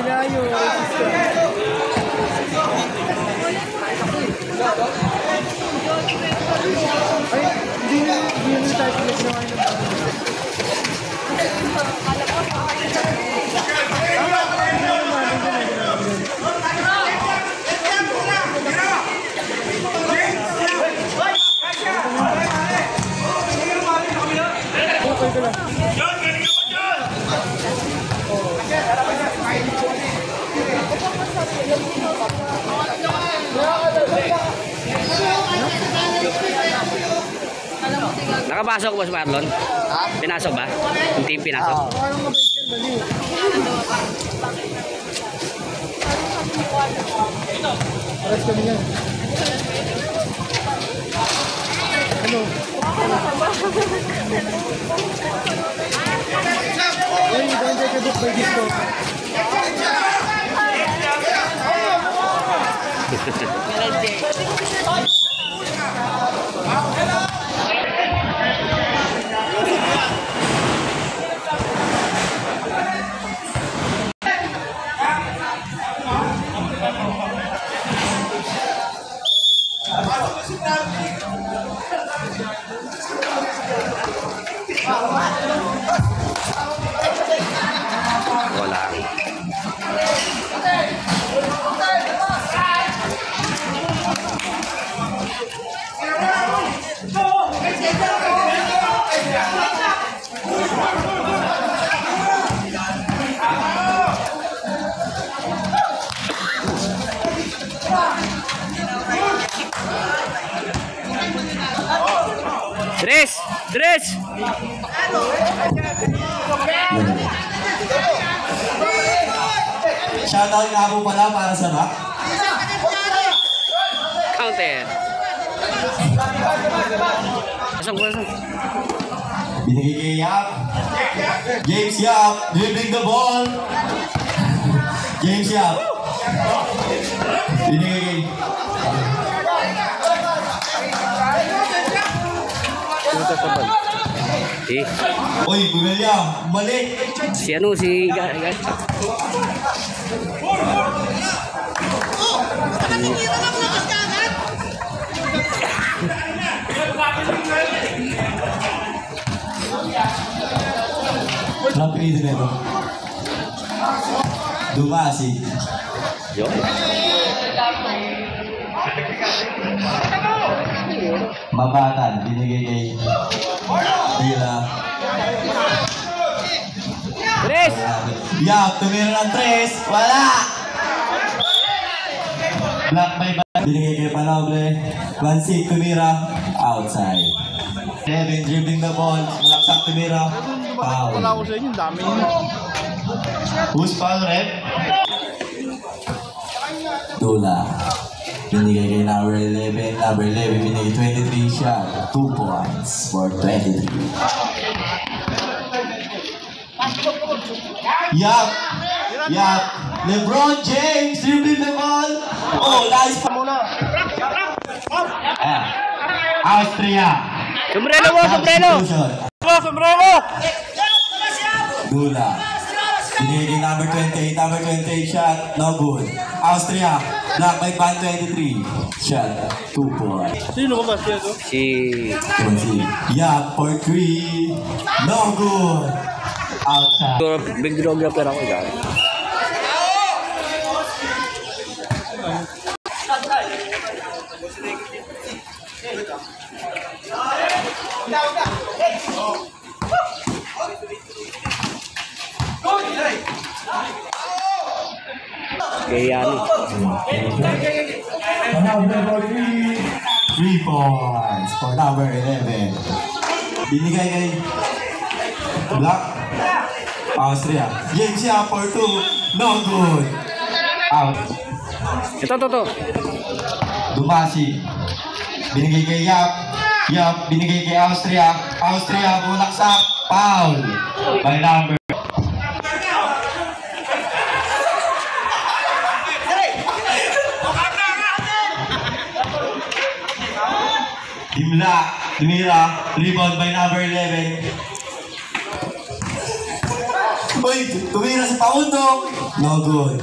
Yayo. Ay, hindi tayo pinagnawa ng Nakapasok ba si Marlon? Ha? Pinasok ba? Yung team pinasok? Oo. Aras kami yan. Ano? Uy, don't take a book by this book. Dres! Shoutout nga po pala para sa Rock. Counter. Pasok. Binigay kay Yap. James Yap, dribbling the ball. James Yap. Binigay kay... Uy, William, balik. Si ano, si Anong pinito nito? Dumasi. Yo. Mabatan, binigay kay Dila. Tres! Yap, tumira ng tres. Wala! Black by ball. Binigay kay Panoble. Lansik, tumira. Outside. Kevin dribbling the ball. Malaksak, tumira. Foul. Wala ko sa inyo, dami yun. Who's foul, rep? Dula. Binigay kay number 11. Number 11 binigay 23 shot. 2 points for 23. Yup! LeBron James dribbling the ball. Oh, nice pa muna. Austria. Sombrero mo! Dula. Binigay kay number 28. Number 28 shot. No good. Austria. Black by band 23. Shot. 2 points. Sino ko ba siya to? Si... Yup, for 3. No good. Outside. Big videographer ako guys. Kaya ni. 3 points for number 11. Binigay kay Black. Austria. James Yap for 2. No good. Out. Ito. Dumasi. Binigay kay Yap. Binigay kay Austria. Austria, bulaksak. Foul. By number. Dimla. Tumira. Rebound by number 11. Uy, tumira si Paundo. No good.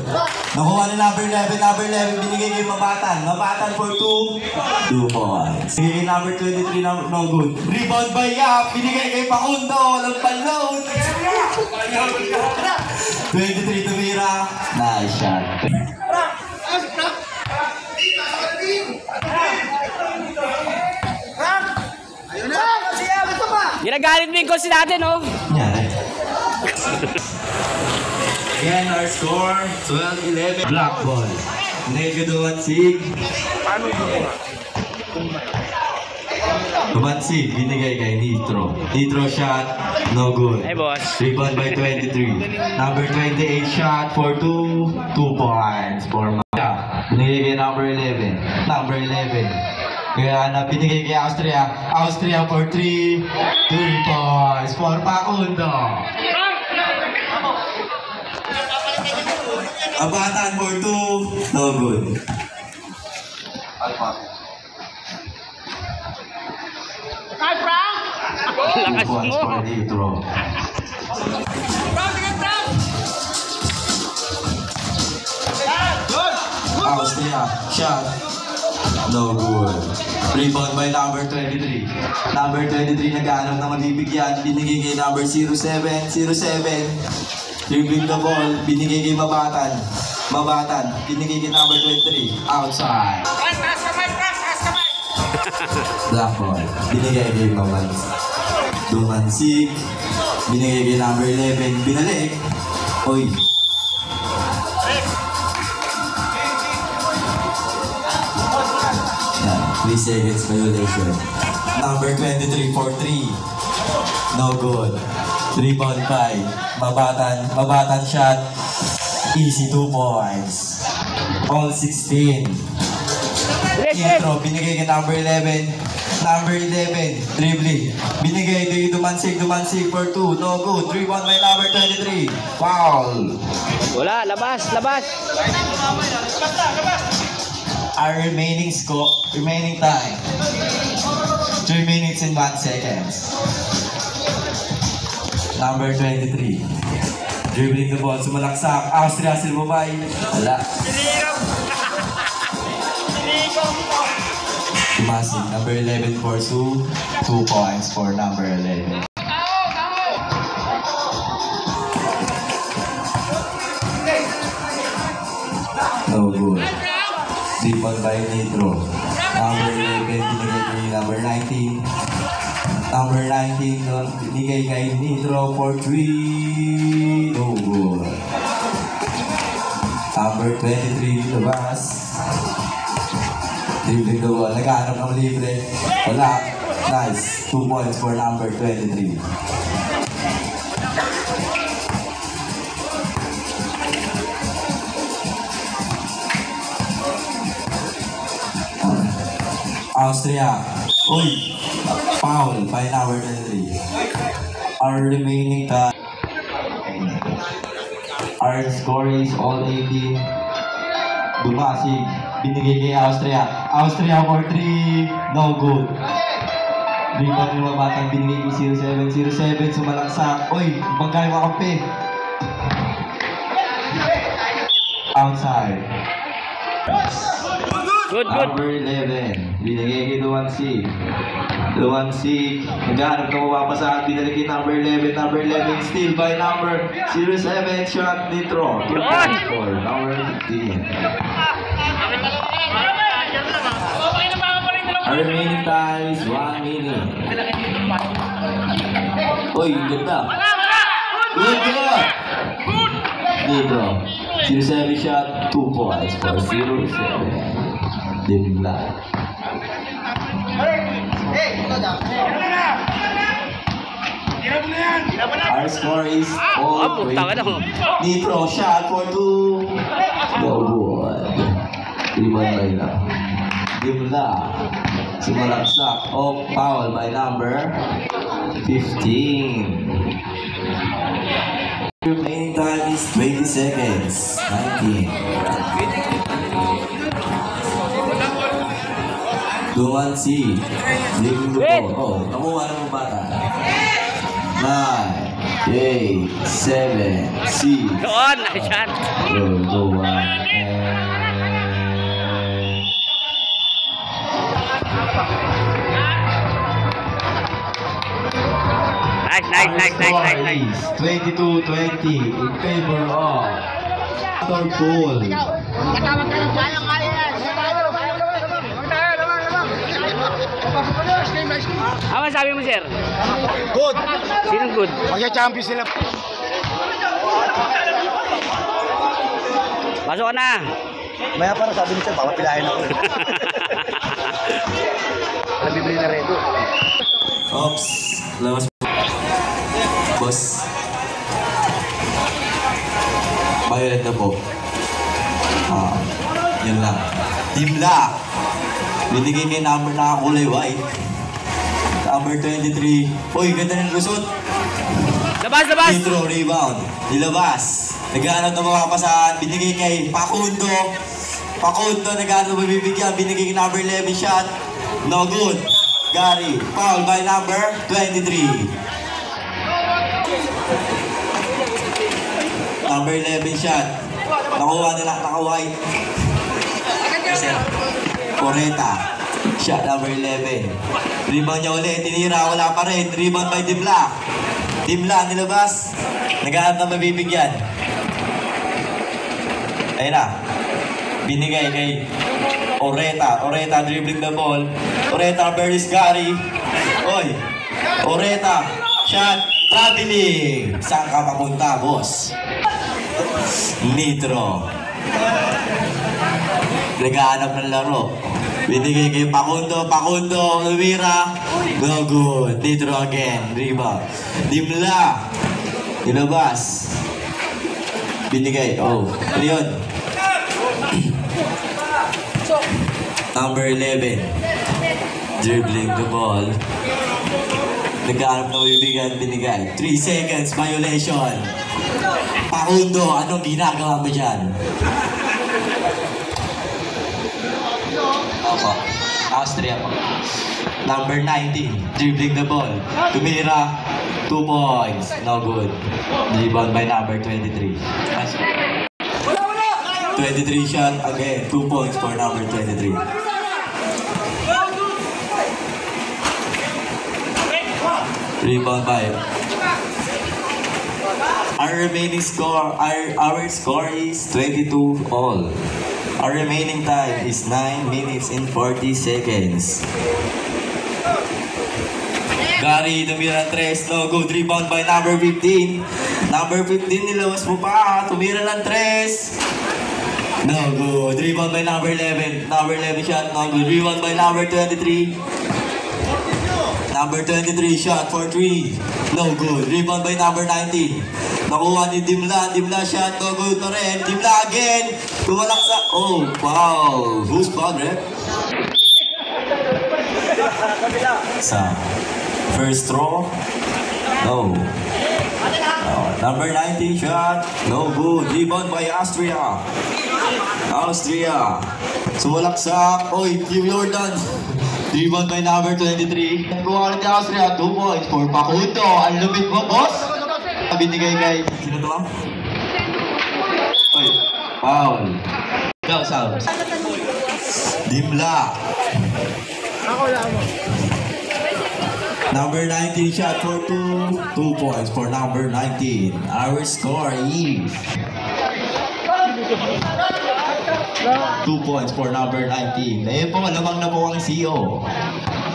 Nakuha ni number 11. Number 11, binigay kay Mabatan. Mabatan for 2 points. Binigay number 23, no good. Rebound by Yap. Binigay kay Paundo. Walang paload. 23 tumira. Nice shot. Ginagalit mo yung coach natin, oh. Yan. Again, our score, 12-11. Black ball. Negado Dumansig. Dumansig, binigay kay Nitro. Nitro shot, no good. Hey, boss. Rebound by 23. Number 28 shot for 2 points for Maya. Binigay kay number 11. Number 11. Kaya na binigay kay Austria. Austria for 3 points for Pacundo. Abatan for 2, no good. Lakas points mo. for Nitro. Austria, shot. No good. Rebound by number 23. Number 23 nag-aanap na magbibigyan. Binigay kay number 07. 07. Dribbling the ball. Binigay kay Mabatan. Mabatan. Binigay kay number 23. Outside. Black ball. Binigay kay Dumansig. Binigay kay number 11. Binalik. Oy. Yan. 3 seconds violation. Number 23 for 3. No good. Rebound by Mabatan. Mabatan shot. Easy 2 points. All 16. Intro, binigay kay number 11. Number 11, dribbling. Binigay kay Dumansig for 2. No good. Rebound by number 23. Foul. Wala, labas. Our remaining time. 3 minutes and 1 seconds. Number 23. Dribbling the ball, sumalaksak. Austria, Silvabay. Wala. Tumasig, number 11 for 2 points for number 11. No good. Rebound by Nitro. Number 11, binigay kay number 19. Number 19, binigay kay Nitro for 3. No good. Number 23, labas. Dribbling the ball. Naghanap ng libre. Wala. Nice. 2 points for number 23. Austria. Uy. Foul by number 23. Our remaining time. Our score is all 18. Dumasig. Binigay kay Austria. Austria for 3. No good. Rebound ng Mabatan. Binigay kay 07. 07 sumalaksak. Uy, bagay makape. Outside. Good. Number 11. Binigay kay Dumansig. Dumansig. Naghanap na mapapasahan. Binigay kay number 11. Number 11 still by number 07. Shot Nitro. 2 points for number 15. Our remaining time is 1 minute. Uy, ganda. Good. Nitro. 07 shot, 2 points for 07. Dimla. Our score is all 20. Nitro shot for 2. No good. Rebound by lang. Dimla. Sumalaksak. Oh, foul by number 15. Remaining time is 20 seconds. 19. Dumansig. Leaving the ball. Oh, nakuha na mo bata. 9. 8, 7, 6. Doon, nice shot. Go, 1. Nice. 22-20 in favor of third goal. Ano sabi mo, sir? Good. Sinong good? Magka-champion sila. Pasok ka na. Maya para sabi ni Sir, papapilahin ako. Nabibili na rin. Oops. Lawas po. Boss. Violet na po. Yun lang. Team Black. Binigay kay number na kulay white. Number 23. Uy, ganda ng lusot. Labas! Intro, rebound. Nilabas. Naghanap ng mga pasahan. Binigay kay Pakundo. Naghanap ng mabibigyan. Binigay kay number 11 shot. No good. Gary. Foul by number 23. Number 11 shot. Nakuha. Coreta. Shot number 11. Rebound niya ulit. Tinira. Wala pa rin. Rebound by Dimla. Nilabas. Naghanap na mabibigyan. Ayun na. Binigay kay Oreta dribbling the ball. Oreta versus Gary. Oy. Oreta. Shot. Traveling. Saan ka papunta, boss? Nitro. Naghahanap ng laro. Binigay kay Pakundo, Lumira. No good. Nitro again. Rebound. Dimla. Ilabas. Binigay. Oh. Ano yun? Number 11. Dribbling the ball. Nagkaharap na bibigyan, binigay. 3 seconds, violation. Pakundo, anong ginagawa mo dyan? Ako. Austria po. Number 19, dribbling the ball. Tumira, 2 points. No good. Rebound by number 23. 23 shot, again, 2 points for number 23. Rebound by. Our score is 22 all. Our remaining time is 9 minutes and 40 seconds. Gary, tumira ng 3, no good. Rebound by number 15. Number 15, nilawas mo pa. Tumira ng 3. No good. Rebound by number 11. Number 11 shot, no good. Rebound by number 23. Number 23 shot for 3. No good. Rebound by number 19. Nakuha ni Dimla. Dimla shot. No good na rin. Dimla again. Tumalak sa... Oh, wow. Who's foul, rep? Sa first throw. No. Number 19 shot. No good. Rebound by Austria. Sumalaksak. Oy, Team Jordan. Rebound by number 23. Quality Austria, 2 points for Pakundo. Ang lupit mo, boss. Binigay kay... Sino to? Oy, foul. Go, Sam. Dimla. Ako lang mo. Number 19 shot for 2 points for number 19. Our score is 2 points for number 19. Ayun po, lamang na po ang CO.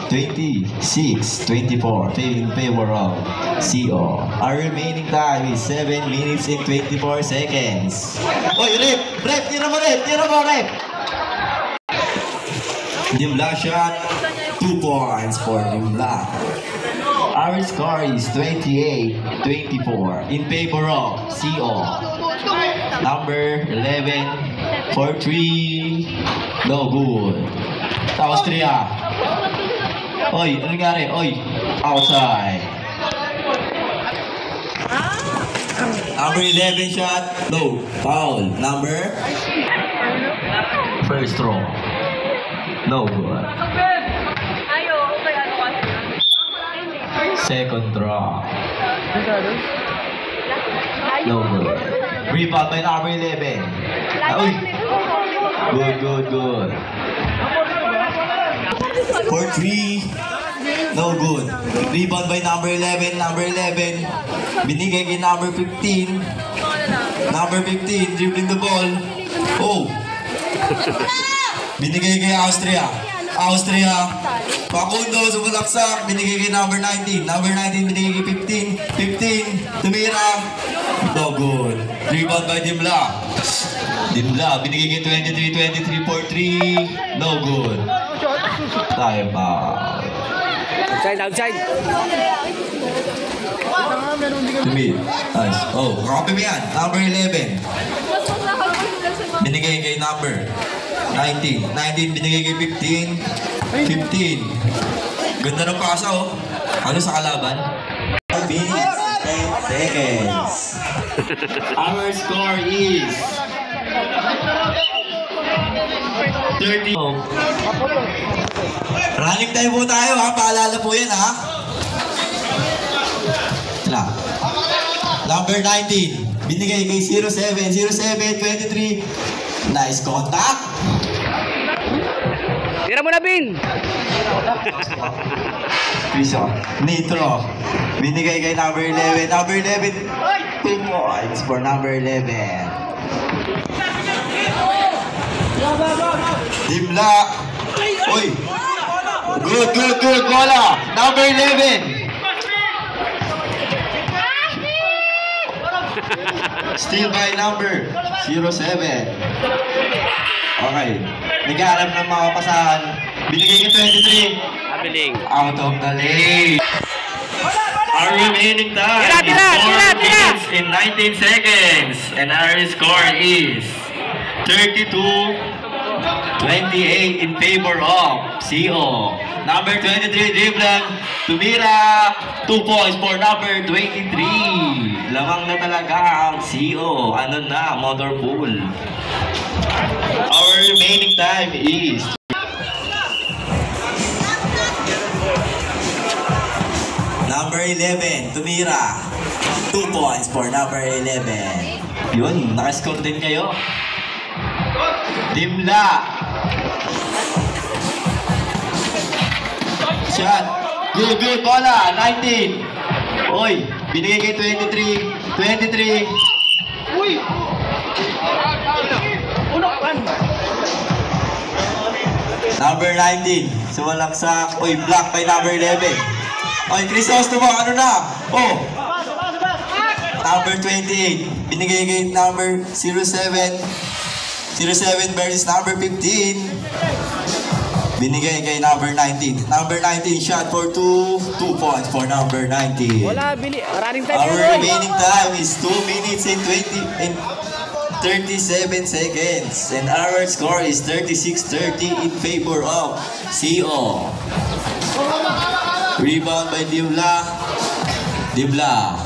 26-24 in favor of CO. Our remaining time is 7 minutes and 24 seconds. Oy, Rep! Tira mo, Rep! Dimla shot. 2 points for Dimla. Our score is 28-24 in favor of CO. Number 11 for 3. No good. Austria. Oy, ano nangyari? Oy, outside. Number 11 shot. No, foul. Number? First throw. No good. Second draw. No good. Rebound by number 11. Uy. Good. For 3. No good. Rebound by number 11. Number 11. Binigay kay number 15. Number 15. Dribbling the ball. Oh. Binigay kay Austria. Facundo, sumalaksak. Binigay kay number 19. Number 19, binigay kay 15. Tumira. No good. Rebound by Dimla. Binigay kay 23 for 3. No good. Time out. Outside. Tumir. Nice. Oh, copy mo yan. Number 11. Binigay kay number 19. 19, binigay kay 15. Ganda ng pasa, oh. Ano sa kalaban? 5 minutes and seconds. Our score is 30. Running time po tayo, ha? Paalala po yan, ha? Tala. Number 19. Binigay kay 07. 23. Nice contact. Tira mo na, Bin. Piso. Nitro. Binigay kay number 11. Number 11. 2 points for number 11. Dimla. Uy. Good. Bola. Number 11. Still by number 07. Okay. Nag-aarap ng mga pasahan. Binigay kay 23. Abiling. Out of the lane. Our remaining time Tira. is 4 minutes and 19 seconds. And our score is 32-28 in favor of CO. Number 23, Driblan. Tumira. 2 points for number 23. Lamang na talaga ang CO. Ano na, motor pool. Our remaining time is number 11, Tumira. 2 points for number 11. Yun, nakascore din kayo. Dimla. Shot. Good, bola. 19. Oy, binigay kay 23. Uy! Number 19, sumalaksak. Uy, block by number 11. Oy, Crisostomo, ano na? Oh! Number 28, binigay kay number 07. 07 versus number 15. Binigay kay number 19. Number 19, shot for 2 points for number 19. Wala, Bili. Running time. Our remaining time is 2 minutes and 37 seconds. And our score is 36-30 in favor of CO. Rebound by Dimla.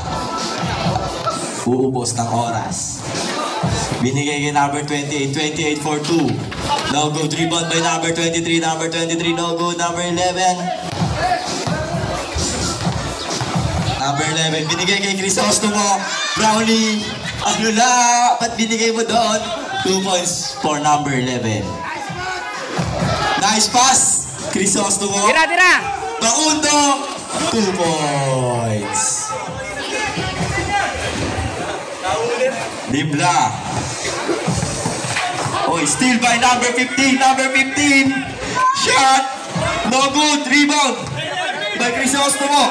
Uubos ng oras. Binigay kay number 28 for 2. No good. Rebound by number 23. Number 23, no good. Number 11. Number 11, binigay kay Crisostomo. Brownie. Ano na? Ba't binigay mo doon? 2 points for number 11. Nice pass. Crisostomo. Tira. Facundo. 2 points. Dimla. Oh, still by number 15. Number 15. Shot. No good. Rebound by Crisostomo.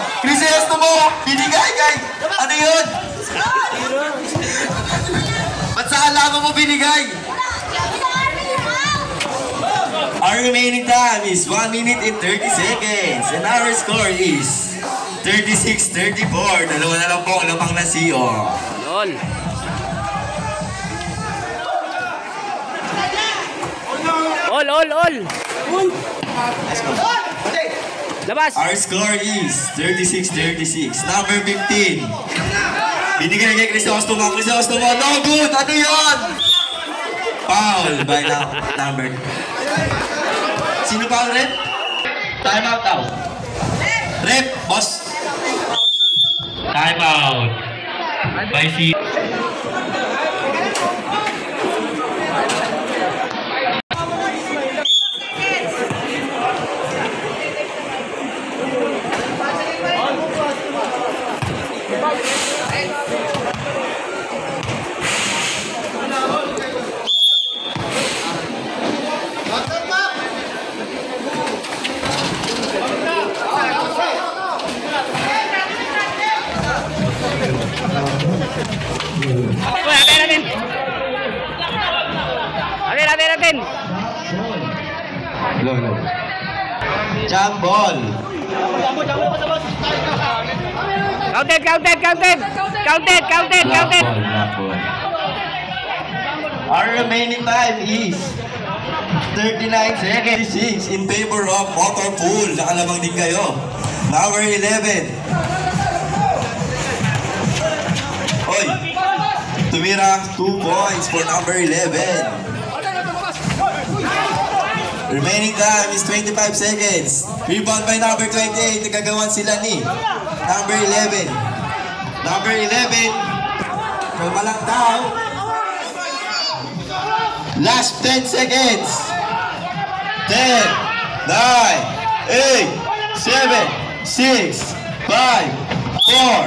Binigay kay. Ano yun? Ba't sa alaman mo binigay? Our remaining time is 1 minute and 30 seconds. And our score is 36-34. Dalawa na lang po. Lamang na CO. Yun. All. Let's go. Labas. Our score is 36-36. Number 15. Binigay kay Crisostomo. No good. Ano yun? Foul by number. Sino foul, Rep? Time out daw. Rep, boss. Time out. By C. Low. Jump ball. Counted. Black ball. Our remaining time is 39 seconds. 6 in favor of Motor Pool. Nakalamang din kayo. Number 11. Oy! Tumira 2 points for number 11. Remaining time is 25 seconds. Rebound by number 28. Nagagawan sila ni number 11. Number 11. Kalmalang daw. Last 10 seconds. 10, 9, 8, 7, 6, 5, 4.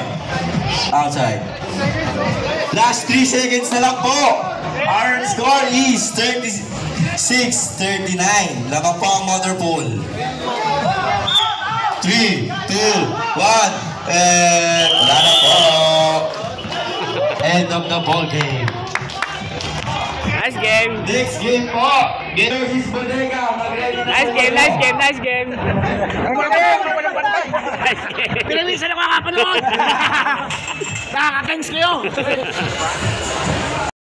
Outside. Last 3 seconds na lang po. Our score is 36-39. Lamang po ang Motor Pool. 3, 2, 1. And wala na po. End of the ball game. Nice game. Next game po. Georgie's Bodega. Nice game. Pinilisan ako kakapanood! Nakaka-thanks kayo!